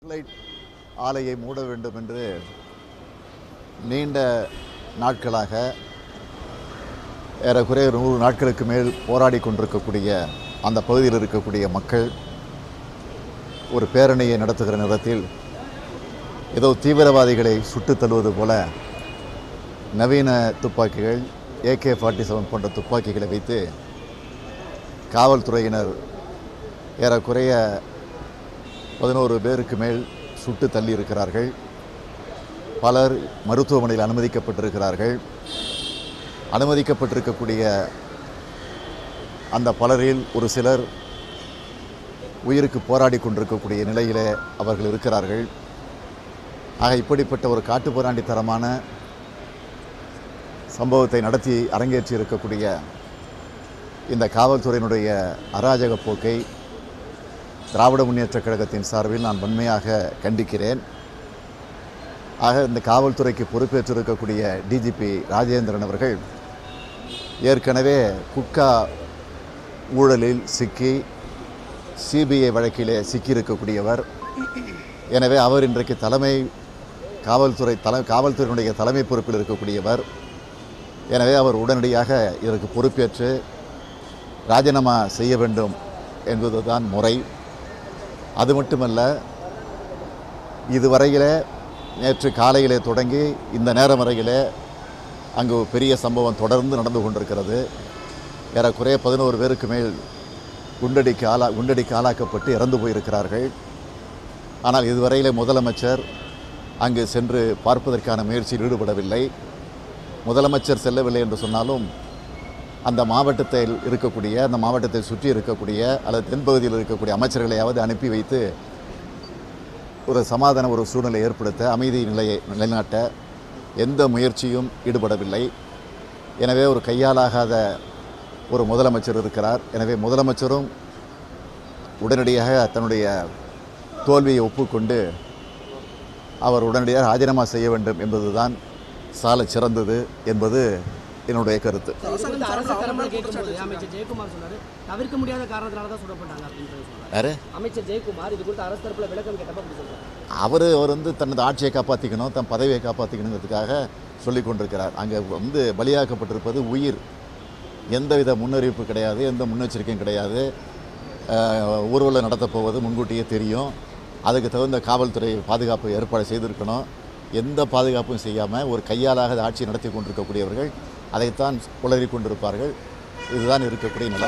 Sterlite ஆலையை மூட வேண்டும் என்று நீண்ட நாட்களாக ஏறக்குறைய 100 நாட்களுக்கு மேல் போராடி கொண்டிருக்கக்கூடிய அந்த பகுதியில் இருக்கக்கூடிய மக்கள் ஒரு பேரணியை நடத்துகிற நேரத்தில் ஏதோ தீவிரவாதிகளை சுட்டுத் தள்ளுவது போல நவீன துப்பாக்கிகள் AK-47 போன்ற துப்பாக்கிகளை வைத்து காவல்துறையினர் ஏறக்குறைய 11 பேருக்கு மேல் சுட்டு தள்ளி இருக்கிறார்கள். பலர் மருத்துவமனையில் அனுமதிக்கப்பட்டிருக்கிறார்கள். அனுமதிக்கப்பட்டிருக்கக்கூடிய அந்த பலரில் ஒரு சிலர் உயிருக்கு போராடி கொண்டிருக்கக்கூடிய நிலையிலே அவர்கள் இருக்கிறார்கள். ஆக இப்படிப்பட்ட ஒரு காட்டுப்புராண்டித்தனமான சம்பவத்தை நடத்தி அரங்கேற்றி இருக்கக்கூடிய இந்த காவல்துறையினுடைய அராஜக போக்கை திராவிட முன்னேற்றக் கழகத்தின் சார்பில் நான் வன்மையாக கண்டிக்கிறேன். ஆக இந்த காவல்துறைக்கு பொறுப்பேற்றிருக்கக்கூடிய டிஜிபி ராஜேந்திரன் அவர்கள் ஏற்கனவே குட்கா ஊழலில் சிக்கி சிபிஐ வழக்கிலே சிக்கியிருக்கக்கூடியவர். எனவே அவர் இன்றைக்கு காவல்துறையினுடைய தலைமை பொறுப்பில் இருக்கக்கூடியவர். எனவே அவர் உடனடியாக இதற்கு பொறுப்பேற்று ராஜினாமா செய்ய வேண்டும் என்பதுதான் முறை. அது மட்டுமல்ல, இதுவரையிலே நேற்று காலையிலே தொடங்கி இந்த நேரம் வரையிலே அங்கு பெரிய சம்பவம் தொடர்ந்து நடந்து கொண்டிருக்கிறது. ஏறக்குறைய 11 பேருக்கு மேல் குண்டடிக்கு ஆளாக்கப்பட்டு இறந்து போயிருக்கிறார்கள். ஆனால் இதுவரையிலே முதலமைச்சர் அங்கு சென்று பார்ப்பதற்கான முயற்சியில் ஈடுபடவில்லை. முதலமைச்சர் செல்லவில்லை என்று சொன்னாலும் அந்த மாவட்டத்தை சுற்றி இருக்கக்கூடிய அல்லது தென்பகுதியில் இருக்கக்கூடிய அமைச்சர்களையாவது அனுப்பி வைத்து ஒரு சமாதான சூழ்நிலை ஏற்படுத்த, அமைதி நிலையை நிலைநாட்ட எந்த முயற்சியும் ஈடுபடவில்லை. எனவே ஒரு கையாலாகாத ஒரு முதலமைச்சர் இருக்கிறார். எனவே முதலமைச்சரும் உடனடியாக தன்னுடைய தோல்வியை ஒப்புக்கொண்டு அவர் உடனடியாக ராஜினாமா செய்ய வேண்டும் என்பதுதான் சால சிறந்தது என்பது என்னுடைய கருத்து. தவிர்க்க முடியாத காரணத்தினால தான் சுடப்பட்டாங்க. அமைச்சர் ஜெயக்குமார் இது குறித்து அரசு தரப்புல விளக்கம் கேட்டப்ப அவர் தனது ஆட்சியை காப்பாற்றிக்கணும், தன் பதவியை காப்பாற்றிக்கணுங்கிறதுக்காக சொல்லிக் கொண்டிருக்கிறார். அங்கே பலியாக்கப்பட்டிருப்பது உயிர். எந்தவித முன்னறிவிப்பு கிடையாது, எந்த முன்னெச்சரிக்கையும் கிடையாது. ஊர்வலம் நடத்தப்போவது முன்கூட்டியே தெரியும். அதுக்கு தகுந்த காவல்துறை பாதுகாப்பு ஏற்பாடு செய்திருக்கணும். எந்த பாதுகாப்பும் செய்யாமல் ஒரு கையாலாக ஆட்சி நடத்தி கொண்டிருக்கக்கூடியவர்கள் அதைத்தான் உளறி கொண்டிருப்பார்கள். இதுதான் இருக்கக்கூடிய நிலை.